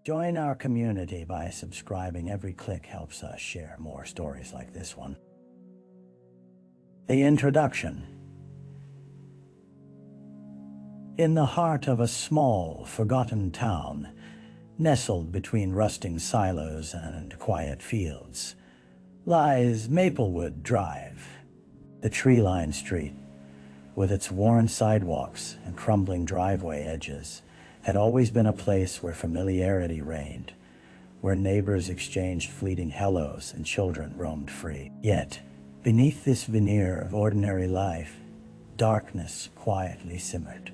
Join our community by subscribing. Every click helps us share more stories like this one. The introduction. In the heart of a small, forgotten town, nestled between rusting silos and quiet fields, lies Maplewood Drive. The tree-lined street, with its worn sidewalks and crumbling driveway edges, had always been a place where familiarity reigned, where neighbors exchanged fleeting hellos and children roamed free. Yet, beneath this veneer of ordinary life, darkness quietly simmered.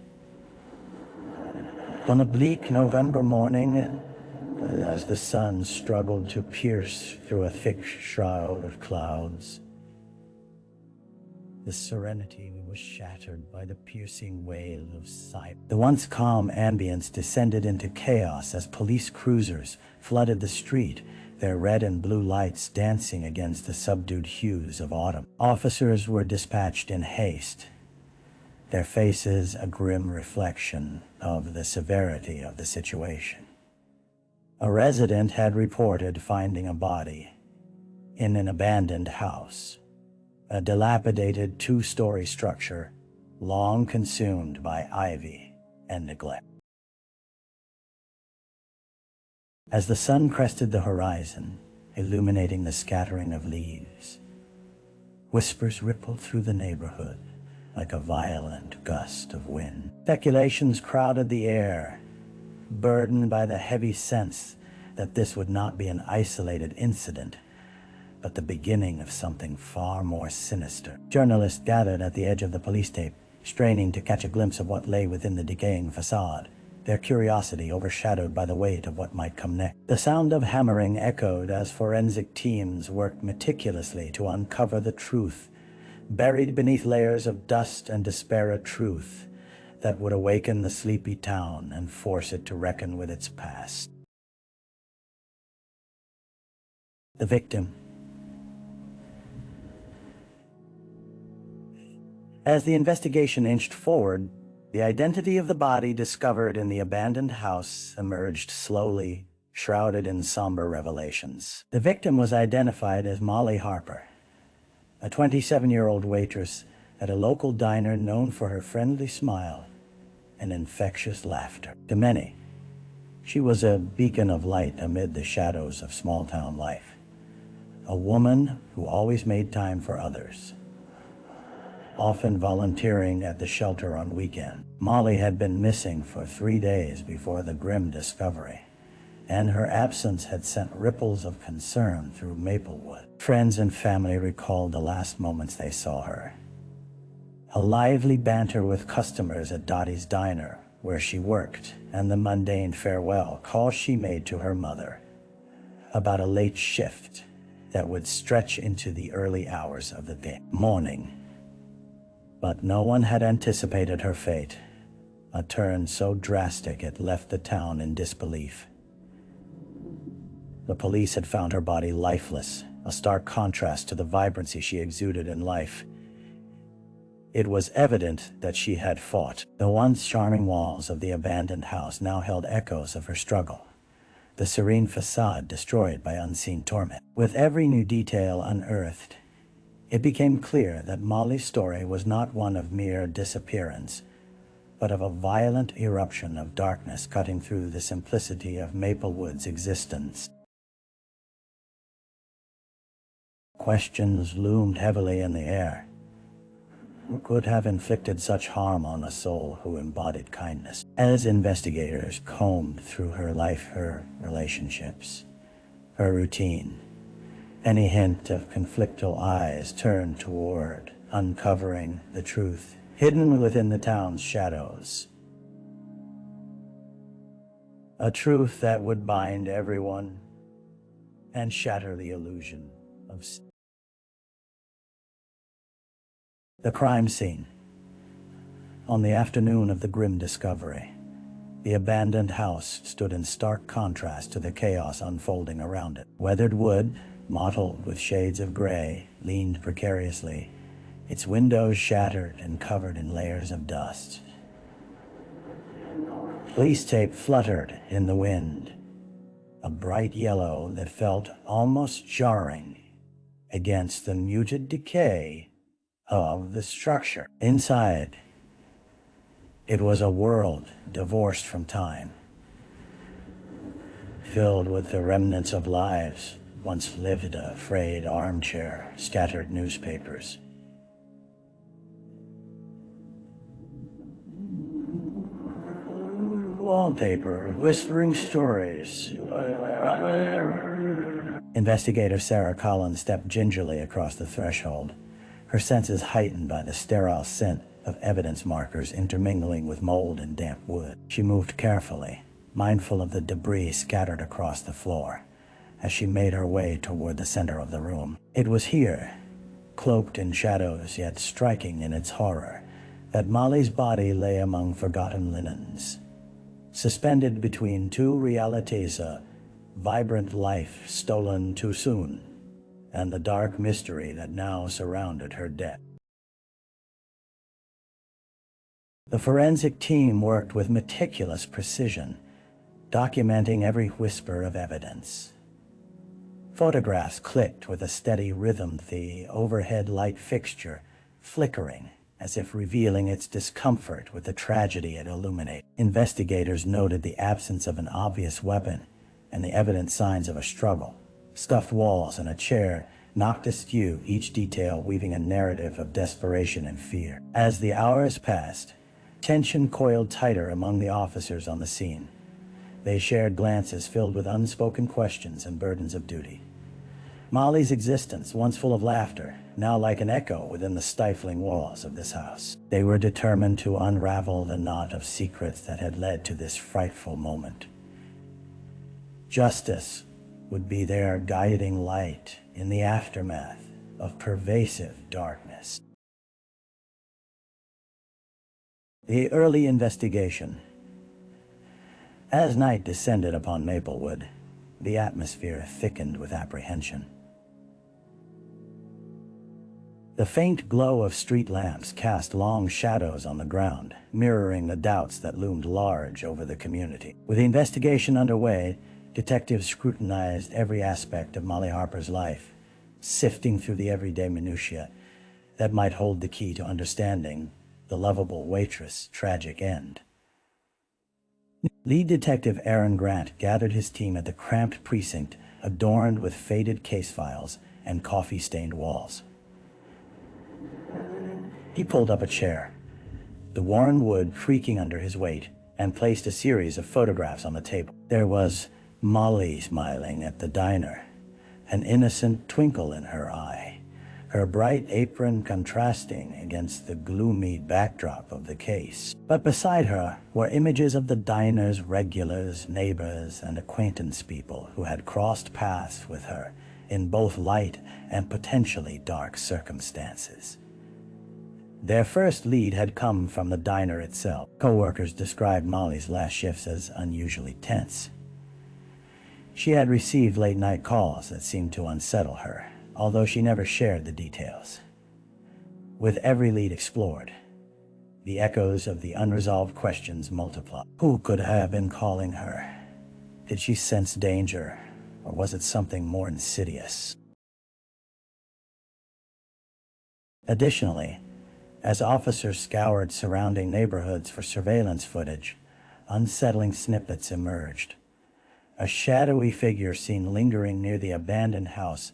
On a bleak November morning, as the sun struggled to pierce through a thick shroud of clouds, the serenity was shattered by the piercing wail of sight. The once calm ambience descended into chaos as police cruisers flooded the street, their red and blue lights dancing against the subdued hues of autumn. Officers were dispatched in haste, their faces a grim reflection of the severity of the situation. A resident had reported finding a body in an abandoned house, a dilapidated two-story structure long consumed by ivy and neglect. As the sun crested the horizon, illuminating the scattering of leaves, whispers rippled through the neighborhood like a violent gust of wind. Speculations crowded the air, burdened by the heavy sense that this would not be an isolated incident, but the beginning of something far more sinister. Journalists gathered at the edge of the police tape, straining to catch a glimpse of what lay within the decaying facade, their curiosity overshadowed by the weight of what might come next. The sound of hammering echoed as forensic teams worked meticulously to uncover the truth, buried beneath layers of dust and despair, a truth that would awaken the sleepy town and force it to reckon with its past. The victim. As the investigation inched forward, the identity of the body discovered in the abandoned house emerged slowly, shrouded in somber revelations. The victim was identified as Molly Harper, a 27-year-old waitress at a local diner known for her friendly smile and infectious laughter. To many, she was a beacon of light amid the shadows of small-town life, a woman who always made time for others, often volunteering at the shelter on weekends. Molly had been missing for 3 days before the grim discovery, and her absence had sent ripples of concern through Maplewood. Friends and family recalled the last moments they saw her. A lively banter with customers at Dottie's Diner, where she worked, and the mundane farewell call she made to her mother about a late shift that would stretch into the early hours of the morning. But no one had anticipated her fate, a turn so drastic it left the town in disbelief. The police had found her body lifeless, a stark contrast to the vibrancy she exuded in life. It was evident that she had fought. The once charming walls of the abandoned house now held echoes of her struggle, the serene facade destroyed by unseen torment. With every new detail unearthed, it became clear that Molly's story was not one of mere disappearance, but of a violent eruption of darkness cutting through the simplicity of Maplewood's existence. Questions loomed heavily in the air. Who could have inflicted such harm on a soul who embodied kindness? As investigators combed through her life, her relationships, her routine, any hint of conflictual eyes turned toward uncovering the truth hidden within the town's shadows. A truth that would bind everyone and shatter the illusion of the crime scene. On the afternoon of the grim discovery, the abandoned house stood in stark contrast to the chaos unfolding around it. Weathered wood, mottled with shades of gray, leaned precariously, its windows shattered and covered in layers of dust. Police tape fluttered in the wind, a bright yellow that felt almost jarring against the muted decay of the structure. Inside, it was a world divorced from time, filled with the remnants of lives once lived, a frayed armchair, scattered newspapers. Wallpaper, whispering stories. Investigator Sarah Collins stepped gingerly across the threshold, her senses heightened by the sterile scent of evidence markers intermingling with mold and damp wood. She moved carefully, mindful of the debris scattered across the floor, as she made her way toward the center of the room. It was here, cloaked in shadows yet striking in its horror, that Molly's body lay among forgotten linens, suspended between two realities: a vibrant life stolen too soon, and the dark mystery that now surrounded her death. The forensic team worked with meticulous precision, documenting every whisper of evidence. Photographs clicked with a steady rhythm, the overhead light fixture flickering as if revealing its discomfort with the tragedy it illuminated. Investigators noted the absence of an obvious weapon and the evident signs of a struggle. Stuffed walls and a chair knocked askew, each detail weaving a narrative of desperation and fear. As the hours passed, tension coiled tighter among the officers on the scene. They shared glances filled with unspoken questions and burdens of duty. Molly's existence, once full of laughter, now like an echo within the stifling walls of this house. They were determined to unravel the knot of secrets that had led to this frightful moment. Justice would be their guiding light in the aftermath of pervasive darkness. The early investigation. As night descended upon Maplewood, the atmosphere thickened with apprehension. The faint glow of street lamps cast long shadows on the ground, mirroring the doubts that loomed large over the community. With the investigation underway, detectives scrutinized every aspect of Molly Harper's life, sifting through the everyday minutiae that might hold the key to understanding the lovable waitress' tragic end. Lead Detective Aaron Grant gathered his team at the cramped precinct adorned with faded case files and coffee-stained walls. He pulled up a chair, the worn wood creaking under his weight, and placed a series of photographs on the table. There was Molly smiling at the diner, an innocent twinkle in her eye, her bright apron contrasting against the gloomy backdrop of the case. But beside her were images of the diner's regulars, neighbors, and acquaintance people who had crossed paths with her in both light and potentially dark circumstances. Their first lead had come from the diner itself. Co-workers described Molly's last shifts as unusually tense. She had received late-night calls that seemed to unsettle her, although she never shared the details. With every lead explored, the echoes of the unresolved questions multiplied. Who could have been calling her? Did she sense danger, or was it something more insidious? Additionally, as officers scoured surrounding neighborhoods for surveillance footage, unsettling snippets emerged. A shadowy figure seen lingering near the abandoned house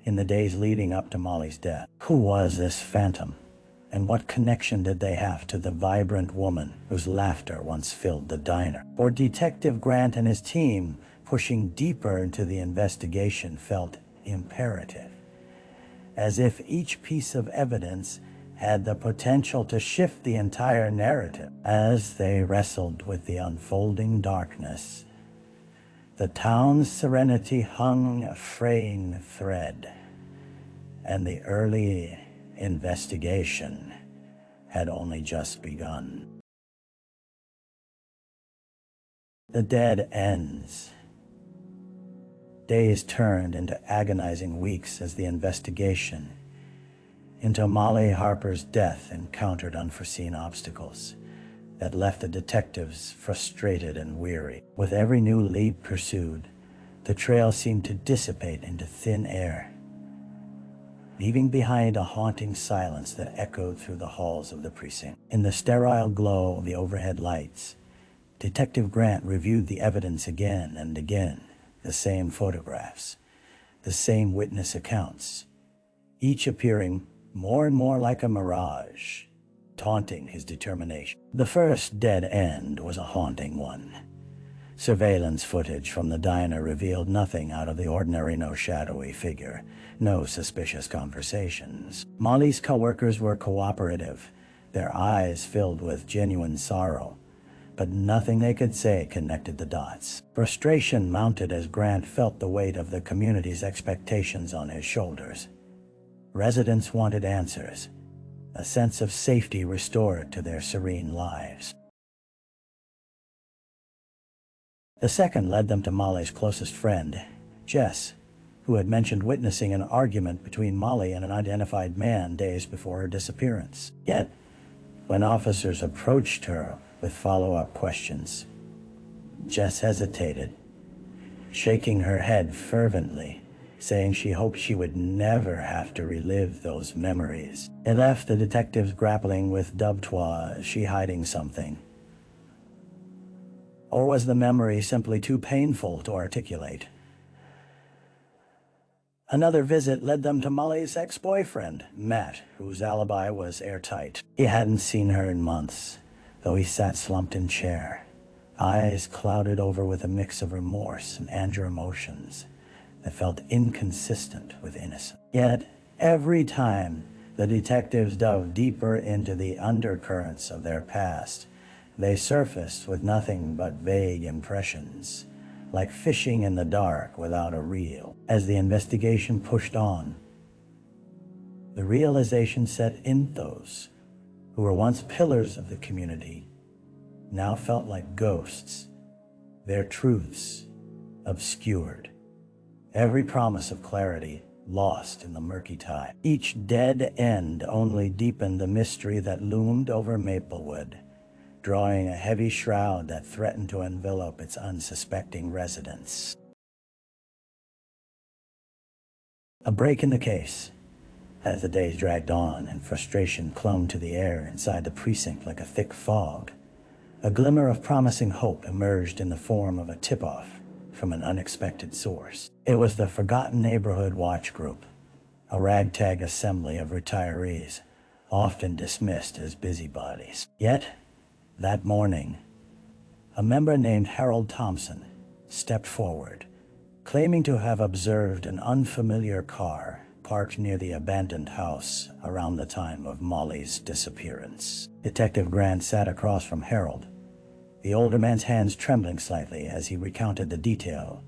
in the days leading up to Molly's death. Who was this phantom, and what connection did they have to the vibrant woman whose laughter once filled the diner? For Detective Grant and his team, pushing deeper into the investigation felt imperative, as if each piece of evidence had the potential to shift the entire narrative. As they wrestled with the unfolding darkness, the town's serenity hung a fraying thread, and the early investigation had only just begun. The dead ends. Days turned into agonizing weeks as the investigation into Molly Harper's death encountered unforeseen obstacles that left the detectives frustrated and weary. With every new lead pursued, the The trail seemed to dissipate into thin air, leaving behind a haunting silence that echoed through the halls of the precinct. In the sterile glow of the overhead lights, Detective Grant reviewed the evidence again and again, the same photographs, the same witness accounts, each appearing more and more like a mirage, taunting his determination. The first dead end was a haunting one. Surveillance footage from the diner revealed nothing out of the ordinary, no shadowy figure, no suspicious conversations. Molly's coworkers were cooperative, their eyes filled with genuine sorrow, but nothing they could say connected the dots. Frustration mounted as Grant felt the weight of the community's expectations on his shoulders. Residents wanted answers, a sense of safety restored to their serene lives. The second led them to Molly's closest friend, Jess, who had mentioned witnessing an argument between Molly and an unidentified man days before her disappearance. Yet, when officers approached her with follow-up questions, Jess hesitated, shaking her head fervently, saying she hoped she would never have to relive those memories. It left the detectives grappling with doubt. Is she hiding something? Or was the memory simply too painful to articulate? Another visit led them to Molly's ex-boyfriend, Matt, whose alibi was airtight. He hadn't seen her in months, though he sat slumped in chair, eyes clouded over with a mix of remorse and anger emotions that felt inconsistent with innocence. Yet, every time the detectives dove deeper into the undercurrents of their past, they surfaced with nothing but vague impressions, like fishing in the dark without a reel. As the investigation pushed on, the realization set in those who were once pillars of the community now felt like ghosts, their truths obscured, every promise of clarity lost in the murky tide. Each dead end only deepened the mystery that loomed over Maplewood, drawing a heavy shroud that threatened to envelop its unsuspecting residents. A break in the case. As the days dragged on and frustration clung to the air inside the precinct like a thick fog, a glimmer of promising hope emerged in the form of a tip-off from an unexpected source. It was the Forgotten Neighborhood Watch Group, a ragtag assembly of retirees, often dismissed as busybodies. Yet, that morning, a member named Harold Thompson stepped forward, claiming to have observed an unfamiliar car parked near the abandoned house around the time of Molly's disappearance. Detective Grant sat across from Harold, the older man's hands trembling slightly as he recounted the detail.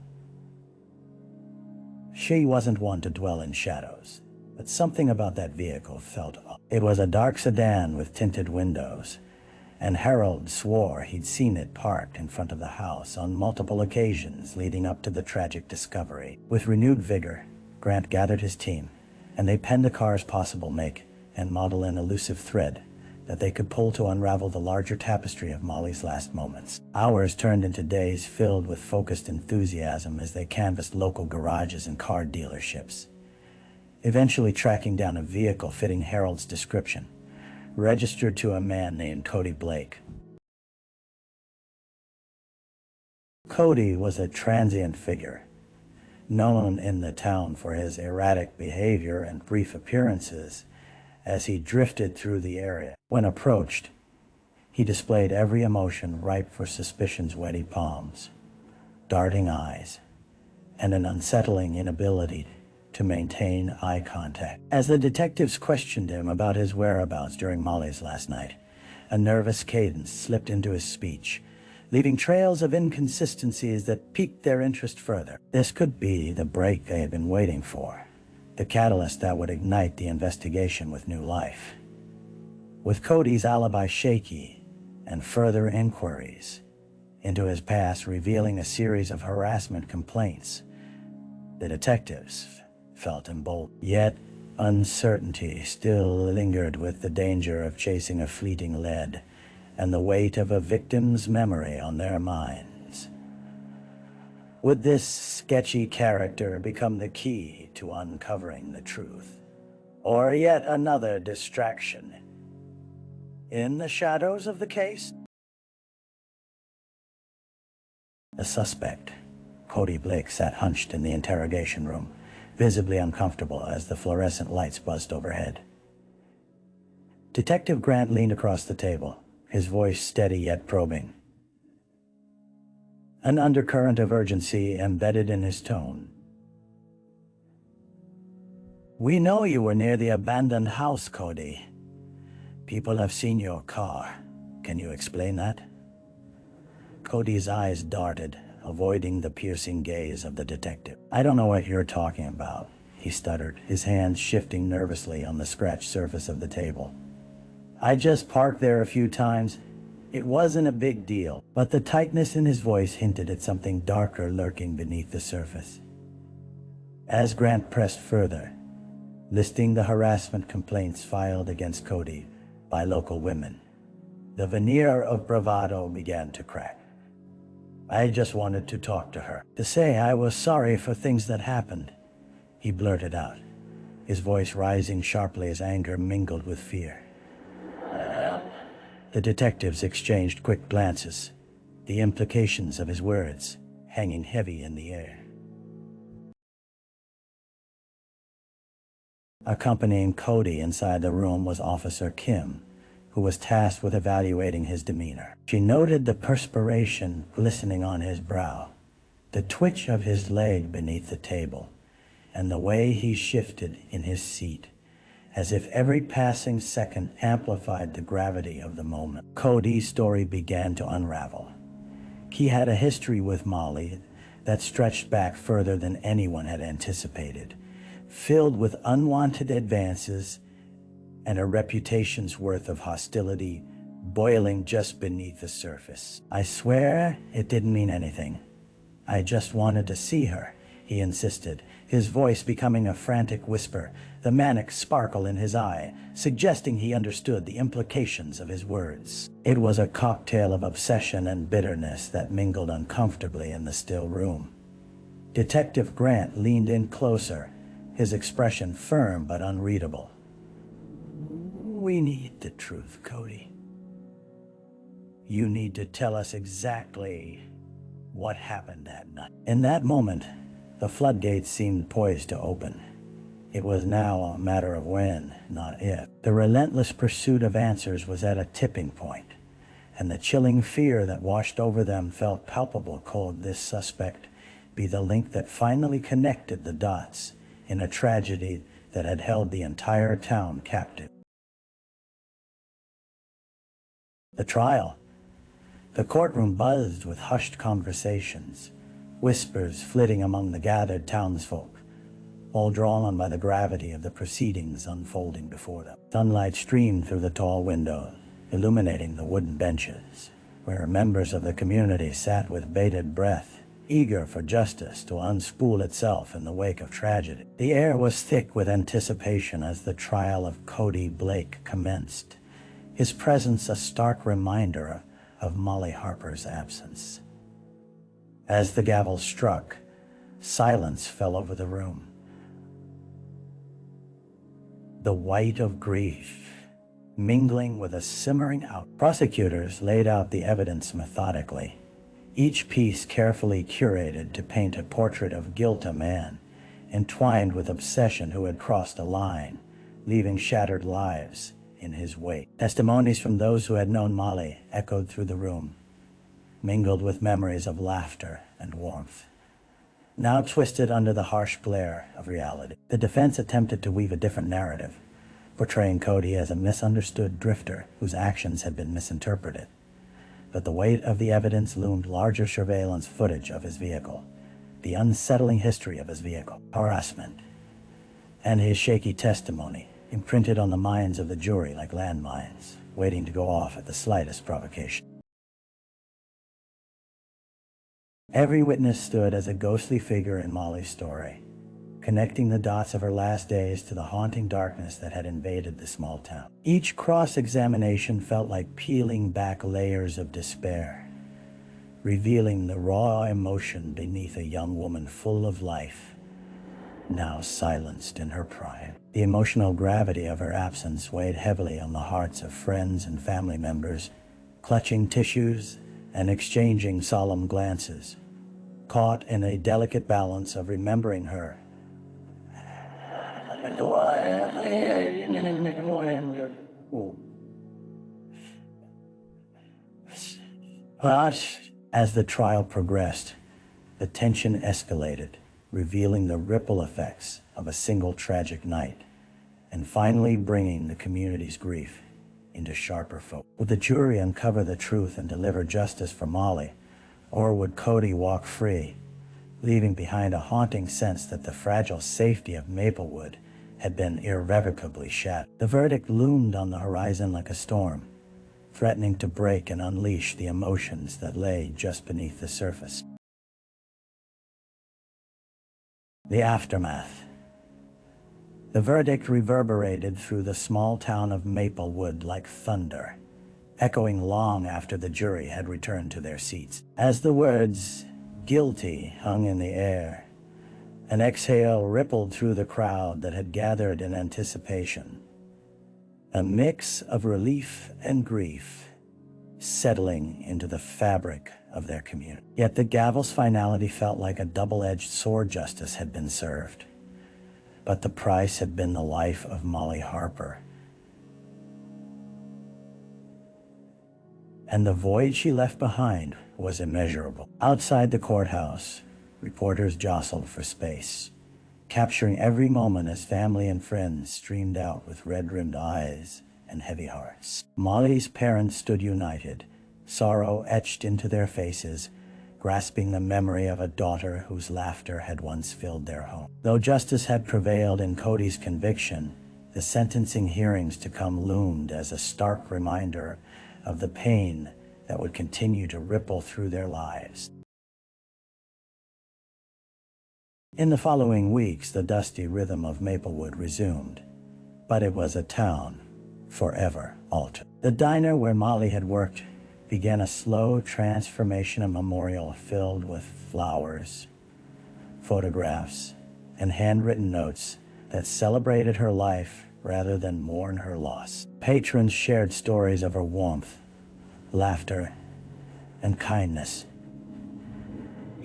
She wasn't one to dwell in shadows, but something about that vehicle felt off. It was a dark sedan with tinted windows, and Harold swore he'd seen it parked in front of the house on multiple occasions leading up to the tragic discovery. With renewed vigor, Grant gathered his team, and they penned the car's possible make and model an elusive thread that they could pull to unravel the larger tapestry of Molly's last moments. Hours turned into days filled with focused enthusiasm as they canvassed local garages and car dealerships, eventually tracking down a vehicle fitting Harold's description, registered to a man named Cody Blake. Cody was a transient figure, known in the town for his erratic behavior and brief appearances as he drifted through the area. When approached, he displayed every emotion ripe for suspicion's wetty palms, darting eyes, and an unsettling inability to maintain eye contact. As the detectives questioned him about his whereabouts during Molly's last night, a nervous cadence slipped into his speech, leaving trails of inconsistencies that piqued their interest further. This could be the break they had been waiting for, the catalyst that would ignite the investigation with new life. With Cody's alibi shaky and further inquiries into his past revealing a series of harassment complaints, the detectives felt emboldened. Yet, uncertainty still lingered, with the danger of chasing a fleeting lead and the weight of a victim's memory on their minds. Would this sketchy character become the key to uncovering the truth? Or yet another distraction? In the shadows of the case? The suspect, Cody Blake, sat hunched in the interrogation room, visibly uncomfortable as the fluorescent lights buzzed overhead. Detective Grant leaned across the table, his voice steady yet probing. An undercurrent of urgency embedded in his tone. "We know you were near the abandoned house, Cody. People have seen your car. Can you explain that?" Cody's eyes darted, avoiding the piercing gaze of the detective. "I don't know what you're talking about," he stuttered, his hands shifting nervously on the scratched surface of the table. "I just parked there a few times. It wasn't a big deal." But the tightness in his voice hinted at something darker lurking beneath the surface. As Grant pressed further, listing the harassment complaints filed against Cody by local women, the veneer of bravado began to crack. "I just wanted to talk to her, to say I was sorry for things that happened," he blurted out, his voice rising sharply as anger mingled with fear. The detectives exchanged quick glances, the implications of his words hanging heavy in the air. Accompanying Cody inside the room was Officer Kim, who was tasked with evaluating his demeanor. She noted the perspiration glistening on his brow, the twitch of his leg beneath the table, and the way he shifted in his seat, as if every passing second amplified the gravity of the moment. Cody's story began to unravel. He had a history with Molly that stretched back further than anyone had anticipated, filled with unwanted advances and a reputation's worth of hostility boiling just beneath the surface. "I swear it didn't mean anything. I just wanted to see her," he insisted, his voice becoming a frantic whisper, the manic sparkle in his eye suggesting he understood the implications of his words. It was a cocktail of obsession and bitterness that mingled uncomfortably in the still room. Detective Grant leaned in closer, his expression firm but unreadable. "We need the truth, Cody. You need to tell us exactly what happened that night." In that moment, the floodgates seemed poised to open. It was now a matter of when, not if. The relentless pursuit of answers was at a tipping point, and the chilling fear that washed over them felt palpable. Could this suspect be the link that finally connected the dots in a tragedy that had held the entire town captive? The trial. The courtroom buzzed with hushed conversations, whispers flitting among the gathered townsfolk, all drawn on by the gravity of the proceedings unfolding before them. Sunlight streamed through the tall windows, illuminating the wooden benches, where members of the community sat with bated breath, eager for justice to unspool itself in the wake of tragedy. The air was thick with anticipation as the trial of Cody Blake commenced, his presence a stark reminder of Molly Harper's absence. As the gavel struck, silence fell over the room. The white of grief mingling with a simmering out. Prosecutors laid out the evidence methodically, each piece carefully curated to paint a portrait of guilt, a man entwined with obsession who had crossed a line, leaving shattered lives in his wake. Testimonies from those who had known Molly echoed through the room, mingled with memories of laughter and warmth, now twisted under the harsh glare of reality. The defense attempted to weave a different narrative, portraying Cody as a misunderstood drifter whose actions had been misinterpreted. But the weight of the evidence loomed larger: surveillance footage of his vehicle, the unsettling history of his vehicle, harassment, and his shaky testimony imprinted on the minds of the jury like landmines, waiting to go off at the slightest provocation. Every witness stood as a ghostly figure in Molly's story, connecting the dots of her last days to the haunting darkness that had invaded the small town. Each cross-examination felt like peeling back layers of despair, revealing the raw emotion beneath a young woman full of life, now silenced in her prime. The emotional gravity of her absence weighed heavily on the hearts of friends and family members, clutching tissues and exchanging solemn glances, caught in a delicate balance of remembering her. But as the trial progressed, the tension escalated, revealing the ripple effects of a single tragic night, and finally bringing the community's grief into sharper focus. Would the jury uncover the truth and deliver justice for Molly, or would Cody walk free, leaving behind a haunting sense that the fragile safety of Maplewood had been irrevocably shattered? The verdict loomed on the horizon like a storm, threatening to break and unleash the emotions that lay just beneath the surface. The aftermath. The verdict reverberated through the small town of Maplewood like thunder, echoing long after the jury had returned to their seats. As the words "guilty" hung in the air, an exhale rippled through the crowd that had gathered in anticipation, a mix of relief and grief settling into the fabric of their community. Yet the gavel's finality felt like a double-edged sword. Justice had been served, but the price had been the life of Molly Harper, and the void she left behind was immeasurable. Outside the courthouse, reporters jostled for space, capturing every moment as family and friends streamed out with red-rimmed eyes and heavy hearts. Molly's parents stood united, sorrow etched into their faces, grasping the memory of a daughter whose laughter had once filled their home. Though justice had prevailed in Cody's conviction, the sentencing hearings to come loomed as a stark reminder of the pain that would continue to ripple through their lives. In the following weeks, the dusty rhythm of Maplewood resumed, but it was a town forever altered. The diner where Molly had worked began a slow transformation, a memorial filled with flowers, photographs, and handwritten notes that celebrated her life rather than mourn her loss. Patrons shared stories of her warmth, laughter, and kindness,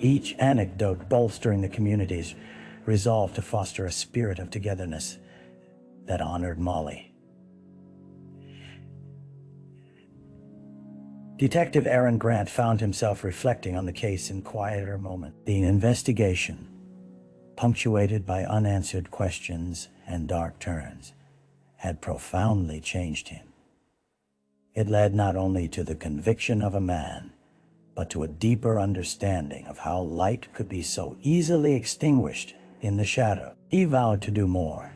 each anecdote bolstering the community's resolve to foster a spirit of togetherness that honored Molly. Detective Aaron Grant found himself reflecting on the case in quieter moments. The investigation, punctuated by unanswered questions and dark turns, had profoundly changed him. It led not only to the conviction of a man, but to a deeper understanding of how light could be so easily extinguished in the shadow. He vowed to do more,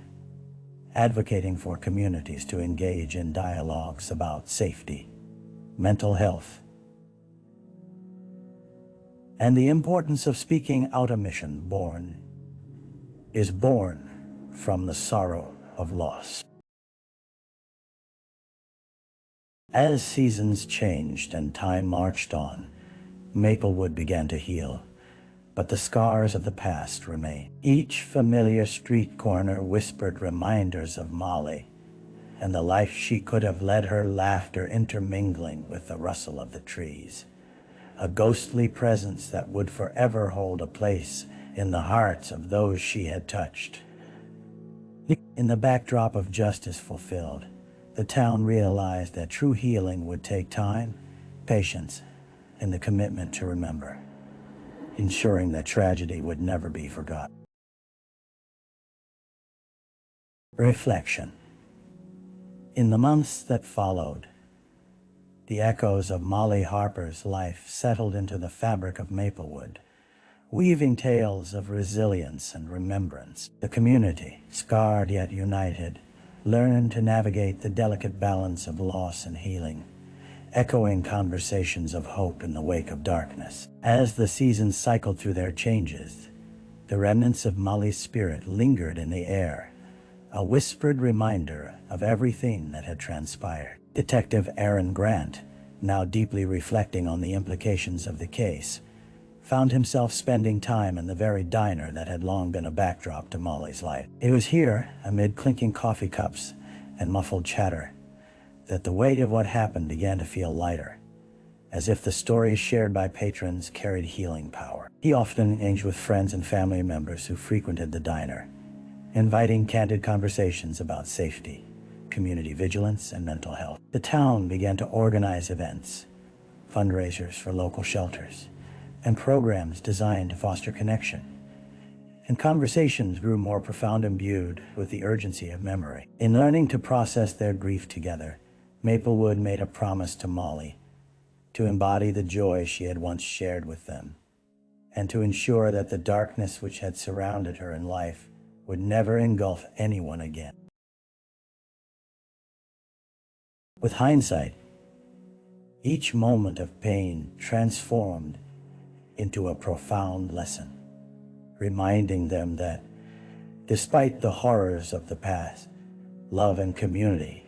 advocating for communities to engage in dialogues about safety, mental health, and the importance of speaking out. A mission born from the sorrow of loss. As seasons changed and time marched on, Maplewood began to heal, but the scars of the past remained. Each familiar street corner whispered reminders of Molly and the life she could have led, her laughter intermingling with the rustle of the trees, a ghostly presence that would forever hold a place in the hearts of those she had touched. In the backdrop of justice fulfilled, the town realized that true healing would take time, patience, and the commitment to remember, ensuring that tragedy would never be forgotten. Reflection. In the months that followed, the echoes of Molly Harper's life settled into the fabric of Maplewood, weaving tales of resilience and remembrance. The community, scarred yet united, learned to navigate the delicate balance of loss and healing, echoing conversations of hope in the wake of darkness. As the seasons cycled through their changes, the remnants of Molly's spirit lingered in the air, a whispered reminder of everything that had transpired. Detective Aaron Grant now deeply reflecting on the implications of the case, found himself spending time in the very diner that had long been a backdrop to Molly's life. It was here, amid clinking coffee cups and muffled chatter, that the weight of what happened began to feel lighter, as if the stories shared by patrons carried healing power. He often engaged with friends and family members who frequented the diner, inviting candid conversations about safety, community vigilance, and mental health. The town began to organize events, fundraisers for local shelters, and programs designed to foster connection. And conversations grew more profound, imbued with the urgency of memory. In learning to process their grief together, Maplewood made a promise to Molly to embody the joy she had once shared with them, and to ensure that the darkness which had surrounded her in life would never engulf anyone again. With hindsight, each moment of pain transformed into a profound lesson, reminding them that, despite the horrors of the past, love and community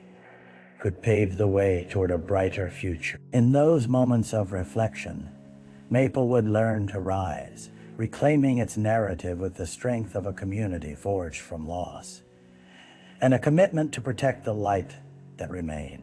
could pave the way toward a brighter future. In those moments of reflection, Maplewood learned to rise, reclaiming its narrative with the strength of a community forged from loss, and a commitment to protect the light that remained.